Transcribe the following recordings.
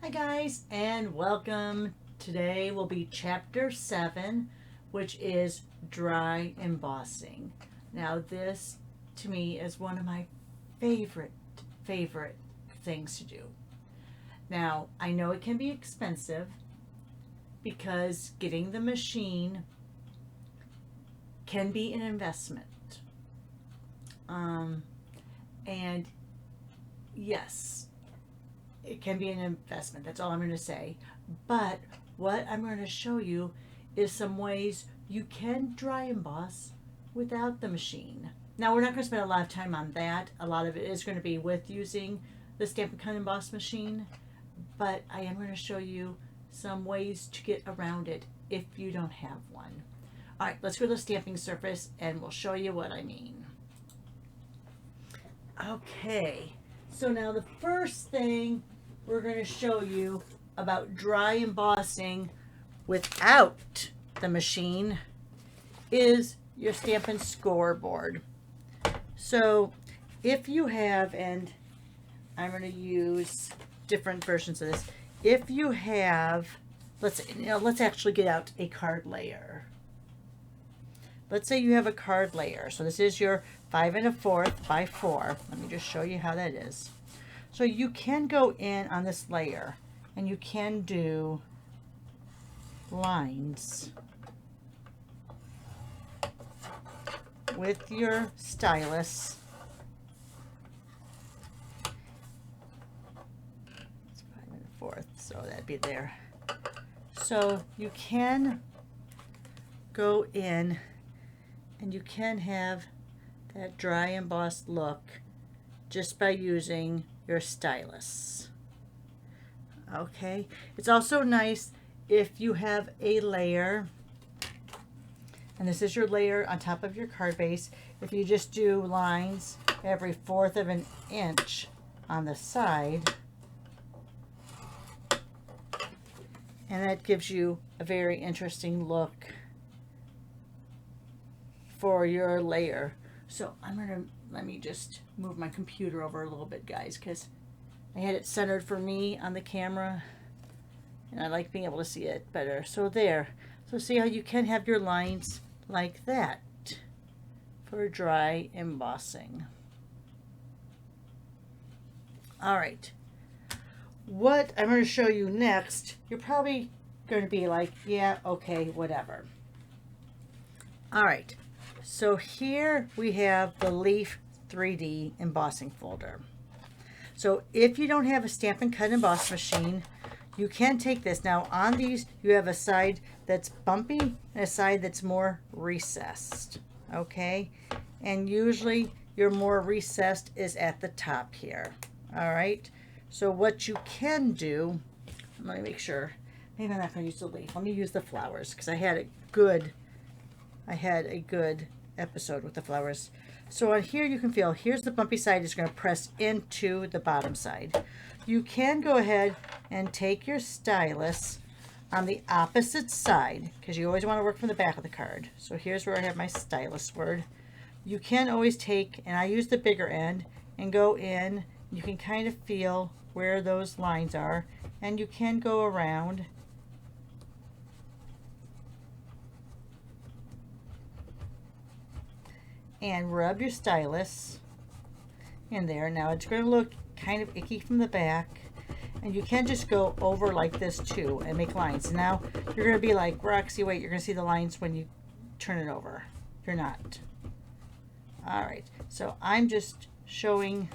Hi guys, and welcome. Today will be chapter 7, which is dry embossing. Now this to me is one of my favorite things to do. Now I know it can be expensive because getting the machine can be an investment. And yes, it can be an investment. That's all I'm going to say. But what I'm going to show you is some ways you can dry emboss without the machine. Now, we're not going to spend a lot of time on that. A lot of it is going to be with using the Stampin' Cut Emboss machine. But I am going to show you some ways to get around it if you don't have one. All right, let's go to the stamping surface and we'll show you what I mean. Okay, so now the first thing we're going to show you about dry embossing without the machine is your Stampin' scoreboard. So if you have, and I'm going to use different versions of this, if you have, let's actually get out a card layer. Let's say you have a card layer. So this is your 5 1/4 by 4. Let me just show you how that is. So you can go in on this layer and you can do lines with your stylus. It's 5 1/4, so that'd be there. So you can go in and you can have that dry embossed look just by using your stylus. Okay, it's also nice if you have a layer, and this is your layer on top of your card base, if you just do lines every 1/4 of an inch on the side, and that gives you a very interesting look for your layer. So let me just move my computer over a little bit, guys, because I had it centered for me on the camera and I like being able to see it better. So there. So see how you can have your lines like that for dry embossing. All right. What I'm going to show you next, you're probably going to be like, yeah, okay, whatever. All right. So here we have the Leaf 3D embossing folder. So if you don't have a Stampin' Cut Emboss machine, you can take this. Now on these, you have a side that's bumpy and a side that's more recessed. Okay? And usually your more recessed is at the top here. All right? So what you can do, let me make sure. Maybe I'm not going to use the leaf. Let me use the flowers because I had a good episode with the flowers. So on here you can feel, here's the bumpy side is going to press into the bottom side. You can go ahead and take your stylus on the opposite side because you always want to work from the back of the card. So here's where I have my stylus word. You can always take, and I use the bigger end, and go in. You can kind of feel where those lines are, and you can go around and rub your stylus in there. Now it's going to look kind of icky from the back, and you can just go over like this too and make lines. Now you're going to be like, Roxy, wait, you're going to see the lines when you turn it over. You're not. All right, so I'm just showing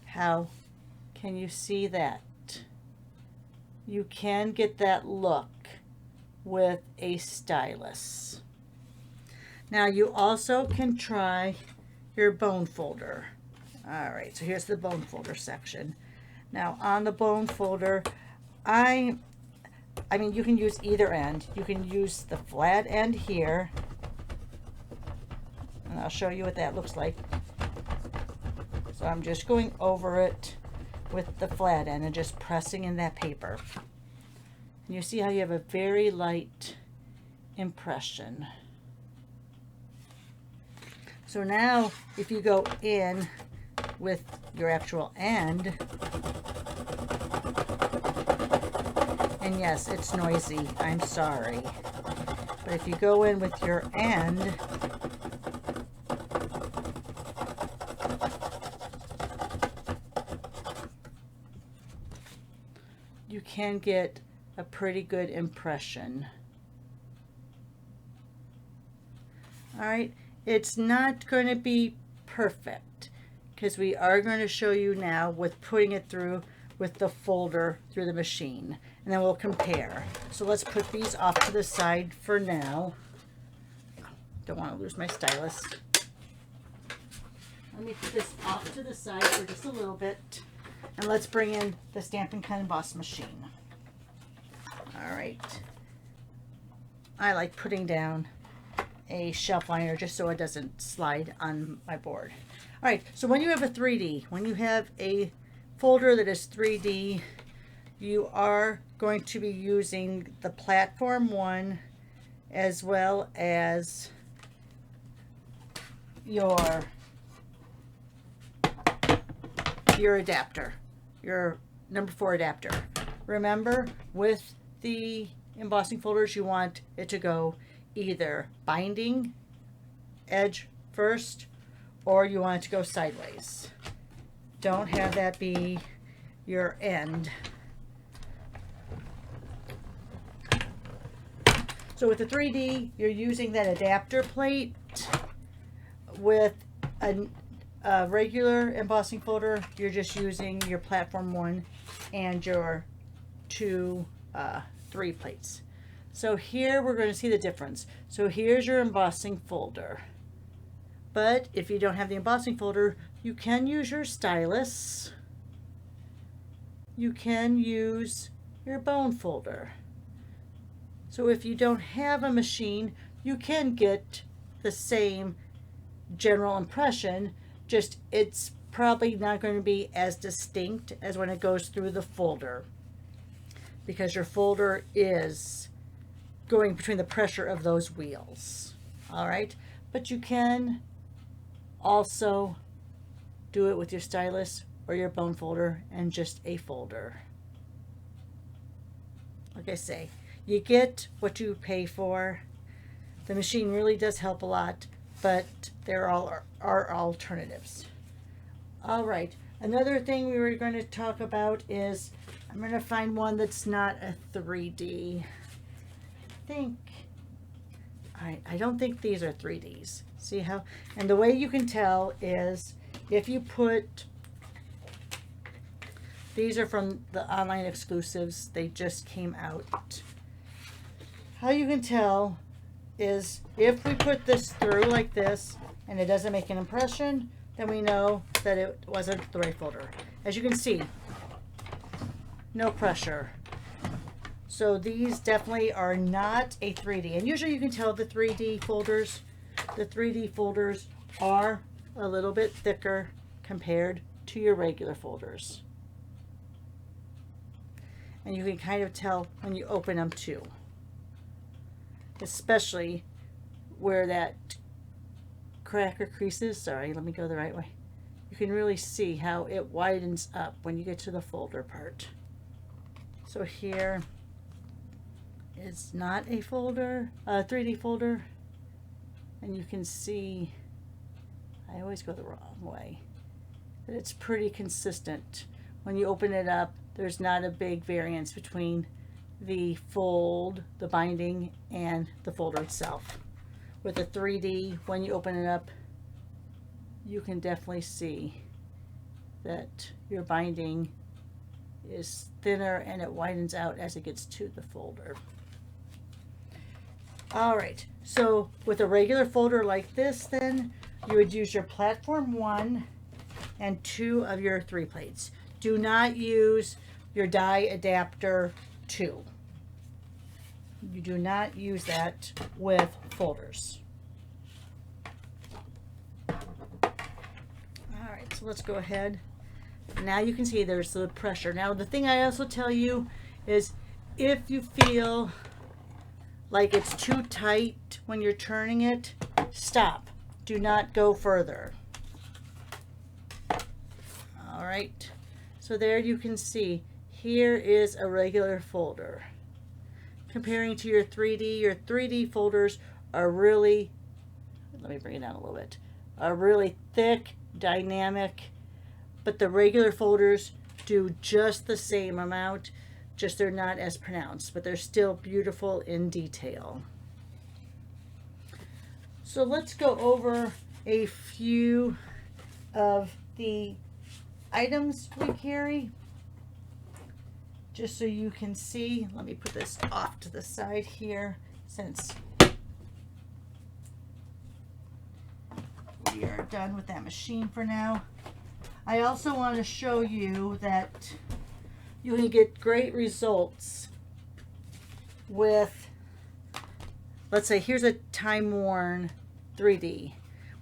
how can you see that you can get that look with a stylus. Now you also can try your bone folder. All right, so here's the bone folder section. Now on the bone folder, I mean you can use either end. You can use the flat end here, and I'll show you what that looks like. So I'm just going over it with the flat end and just pressing in that paper. And you see how you have a very light impression. So now if you go in with your actual end, And yes, it's noisy. I'm sorry. But if you go in with your end, you can get a pretty good impression. All right, it's not going to be perfect because we are going to show you now with putting it through with the folder through the machine, and then we'll compare. So let's put these off to the side for now. Don't want to lose my stylus. Let me put this off to the side for just a little bit, and let's bring in the Stampin' Cut Emboss machine. All right. I like putting down a shelf liner just so it doesn't slide on my board. All right, so when you have a 3D, when you have a folder that is 3D, you are going to be using the platform one as well as your adapter, your number 4 adapter. Remember, with the embossing folders, you want it to go either binding edge first, or you want it to go sideways. Don't have that be your end. So with the 3D, you're using that adapter plate. With a regular embossing folder, you're just using your platform one and your 2 3 plates. So here we're going to see the difference. So here's your embossing folder. But if you don't have the embossing folder, you can use your stylus. You can use your bone folder. So if you don't have a machine, you can get the same general impression, just it's probably not going to be as distinct as when it goes through the folder, because your folder is going between the pressure of those wheels. All right, but you can also do it with your stylus or your bone folder and just a folder. Like I say, you get what you pay for. The machine really does help a lot, but there are alternatives. All right, another thing we were going to talk about is I'm going to find one that's not a 3D. I don't think these are 3Ds. See how? And the way you can tell is if you put, these are from the online exclusives, they just came out. How you can tell is if we put this through like this and it doesn't make an impression, then we know that it wasn't the right folder. As you can see, no pressure. So these definitely are not a 3D. And usually you can tell the 3D folders are a little bit thicker compared to your regular folders. And you can kind of tell when you open them too. Especially where that crack or creases. Sorry, let me go the right way. You can really see how it widens up when you get to the folder part. So here is not a folder, a 3D folder, and you can see, I always go the wrong way, that it's pretty consistent. When you open it up, there's not a big variance between the fold, the binding, and the folder itself. With the 3D, when you open it up, you can definitely see that your binding is thinner and it widens out as it gets to the folder. All right, so with a regular folder like this, then you would use your platform 1 and 2 of your 3 plates. Do not use your die adapter 2. You do not use that with folders. All right, so let's go ahead. Now you can see there's the pressure. Now the thing I also tell you is if you feel like it's too tight when you're turning it, stop. Do not go further. All right, so there you can see here is a regular folder. comparing to your 3D folders are really, let me bring it down a little bit, are really thick, dynamic, but the regular folders do just the same amount, just they're not as pronounced, but they're still beautiful in detail. So let's go over a few of the items we carry, just so you can see. Let me put this off to the side here, since we are done with that machine for now. I also want to show you that you can get great results with, let's say, here's a time-worn 3D,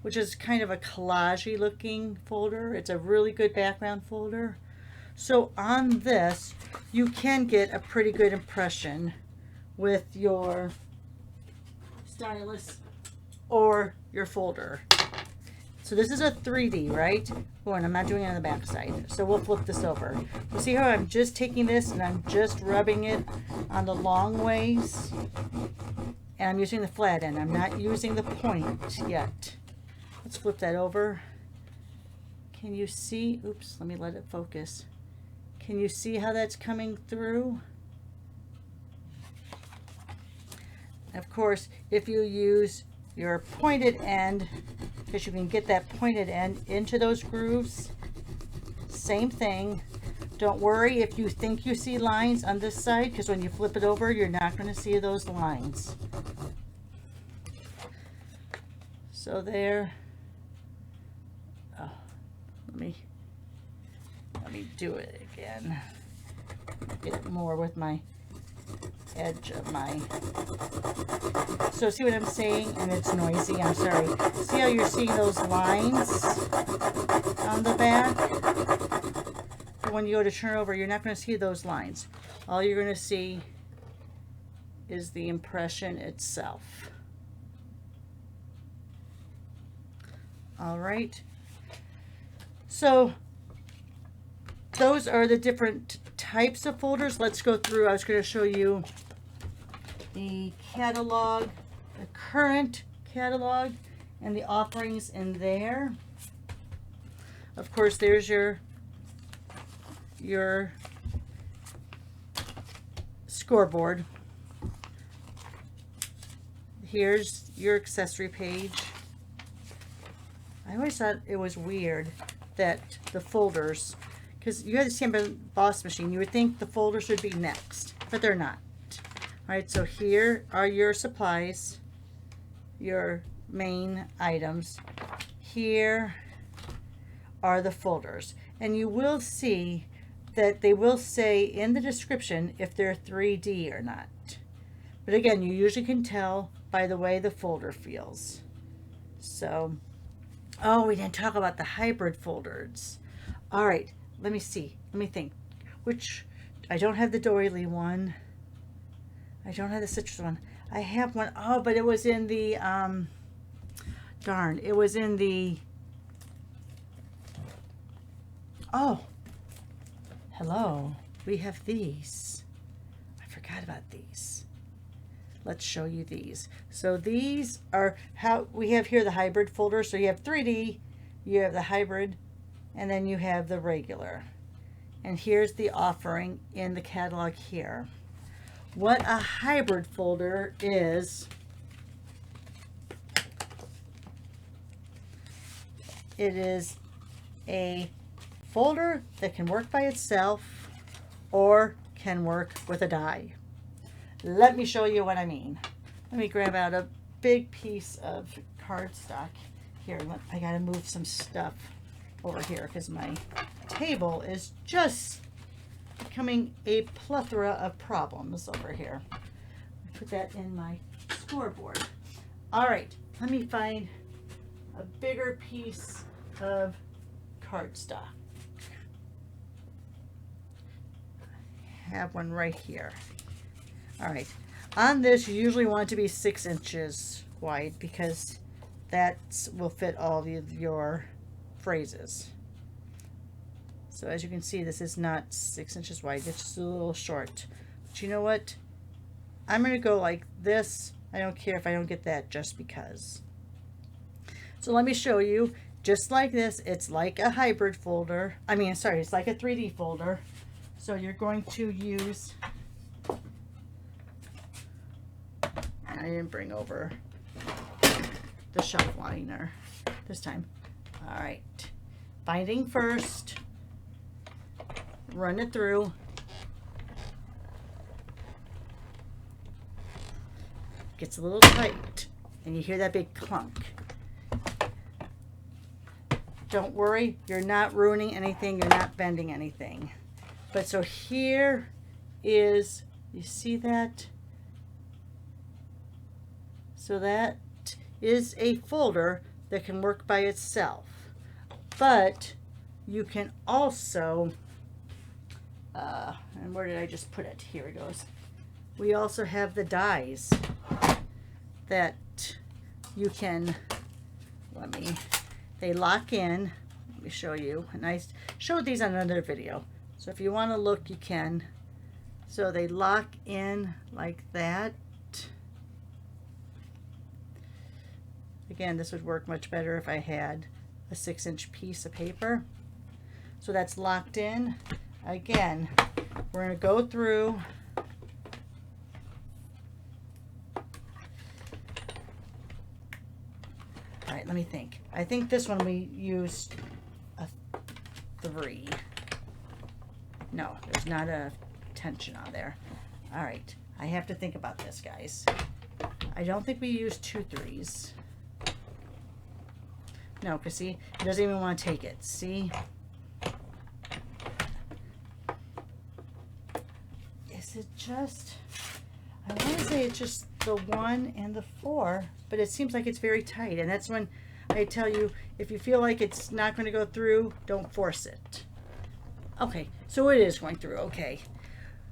which is kind of a collage-y looking folder. It's a really good background folder. So on this, you can get a pretty good impression with your stylus or your folder. So this is a 3D, right? Oh, and I'm not doing it on the back side. So we'll flip this over. You see how I'm just taking this and I'm just rubbing it on the long ways? And I'm using the flat end. I'm not using the point yet. Let's flip that over. Can you see? Oops, let me let it focus. Can you see how that's coming through? Of course, if you use your pointed end, because you can get that pointed end into those grooves, same thing. Don't worry if you think you see lines on this side, because when you flip it over, you're not going to see those lines. So there. Oh, let me do it again. Get it more with my edge of my, so see what I'm saying? And it's noisy, I'm sorry. See how you're seeing those lines on the back? But when you go to turn over, you're not going to see those lines. All you're going to see is the impression itself. All right. So those are the different types of folders. Let's go through. I was going to show you the catalog, the current catalog, and the offerings in there. Of course, there's your scoreboard. Here's your accessory page. I always thought it was weird that the folders, because you have the same emboss machine, you would think the folders would be next, but they're not. All right, so here are your supplies, your main items. Here are the folders, and you will see that they will say in the description if they're 3D or not. But again, you usually can tell by the way the folder feels. So, oh, we didn't talk about the hybrid folders. All right, let me see. Let me think. Which, I don't have the doily one. I don't have the citrus one. I have one. Oh, but it was in the, darn, it was in the, oh, hello. We have these. I forgot about these. Let's show you these. So these are how we have here the hybrid folder. So you have 3D, you have the hybrid, and then you have the regular. And here's the offering in the catalog here. What a hybrid folder is, it is a folder that can work by itself or can work with a die. Let me show you what I mean. Let me grab out a big piece of cardstock. Here, I gotta move some stuff over here because my table is just becoming a plethora of problems over here. Put that in my scoreboard. All right, let me find a bigger piece of cardstock. I have one right here. All right, on this you usually want it to be 6 inches wide because that will fit all of your phrases. So as you can see, this is not 6 inches wide, it's just a little short. But you know what? I'm going to go like this. I don't care if I don't get that just because. So let me show you. Just like this, it's like a hybrid folder. I mean, sorry, it's like a 3D folder. So you're going to use, I didn't bring over the shelf liner this time. All right, binding first, run it through. Gets a little tight, and you hear that big clunk. Don't worry, you're not ruining anything, you're not bending anything. But so here is, you see that? So that is a folder that can work by itself. But you can also, and where did I just put it? Here it goes. We also have the dies that you can, they lock in. Let me show you. And I showed these on another video. So if you want to look, you can. So they lock in like that. Again, this would work much better if I had a 6-inch piece of paper. So that's locked in. Again, we're going to go through. All right, let me think. I think this one we used a 3. No, there's not a tension on there. All right, I have to think about this, guys. I don't think we used 2 3s. No, because see, it doesn't even want to take it. See? Is it just, I want to say it's just the 1 and the 4, but it seems like it's very tight. And that's when I tell you, if you feel like it's not going to go through, don't force it. Okay, so it is going through. Okay.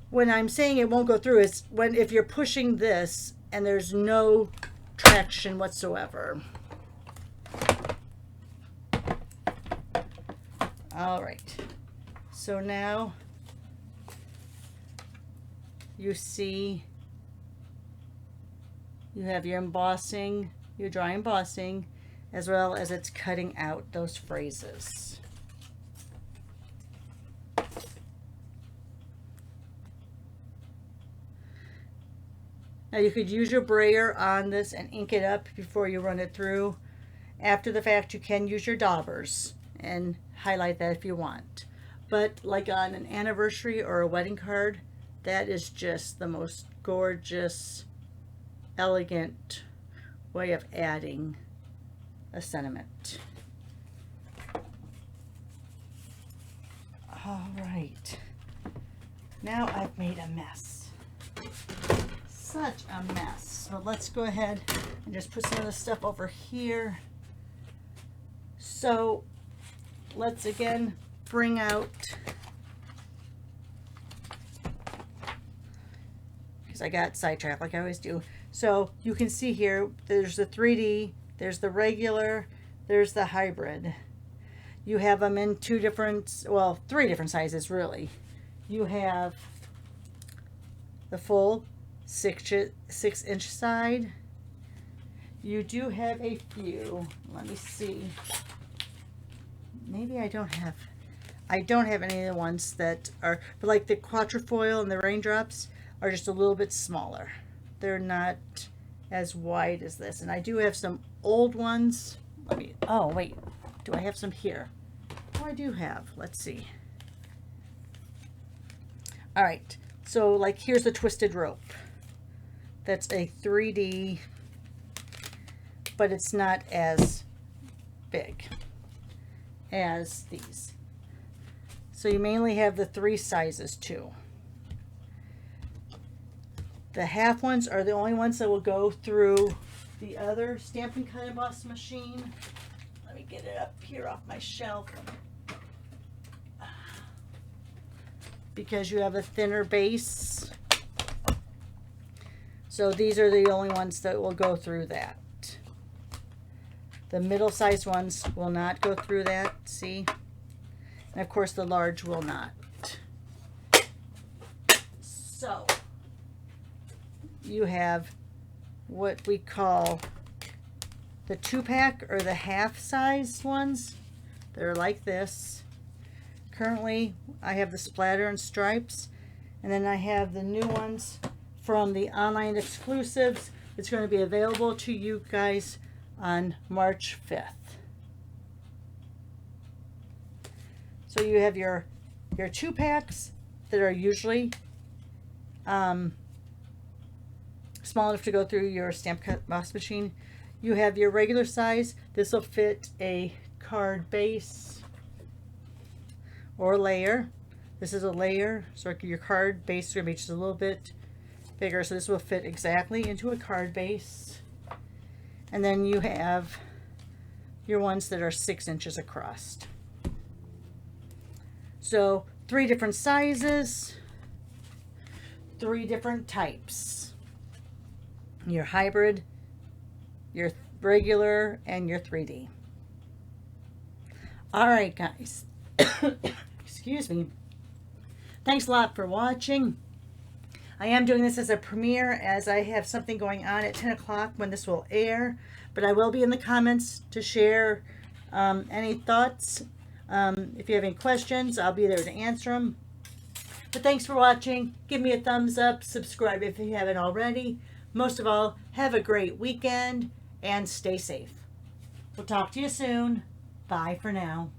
When I'm saying it won't go through, it's when if you're pushing this and there's no traction whatsoever. All right, so now you see you have your embossing, your dry embossing, as well as it's cutting out those phrases. Now you could use your brayer on this and ink it up before you run it through. After the fact, you can use your daubers and highlight that if you want. But like on an anniversary or a wedding card, that is just the most gorgeous, elegant way of adding a sentiment. All right, now I've made a mess. Such a mess. So let's go ahead and just put some of the stuff over here. So let's again bring out, because I got sidetracked like I always do. So you can see here, there's the 3D, there's the regular, there's the hybrid. You have them in 2 different, well, 3 different sizes really. You have the full 6-inch side. You do have a few, let me see. Maybe I don't have any of the ones that are, but like the quatrefoil and the raindrops are just a little bit smaller. They're not as wide as this. And I do have some old ones. Let me, oh wait, do I have some here? Oh, I do have, let's see. All right, so like here's the twisted rope. That's a 3D, but it's not as big as these. So you mainly have the 3 sizes too. The half ones are the only ones that will go through the other Stampin' Cut Emboss machine. Let me get it up here off my shelf. Because you have a thinner base. So these are the only ones that will go through that. The middle-sized ones will not go through that, see? And of course the large will not. So, you have what we call the 2-pack or the half size ones. They're like this. Currently, I have the splatter and stripes, and then I have the new ones from the online exclusives. It's going to be available to you guys on March 5th. So you have your 2-packs that are usually small enough to go through your stamp cut box machine. You have your regular size. This will fit a card base or layer. This is a layer, so your card base is going to be just a little bit bigger, so this will fit exactly into a card base. And then you have your ones that are 6 inches across. So 3 different sizes, 3 different types. Your hybrid, your regular, and your 3D. All right, guys. Excuse me. Thanks a lot for watching. I am doing this as a premiere as I have something going on at 10 o'clock when this will air, but I will be in the comments to share any thoughts. If you have any questions, I'll be there to answer them. But thanks for watching. Give me a thumbs up. Subscribe if you haven't already. Most of all, have a great weekend and stay safe. We'll talk to you soon. Bye for now.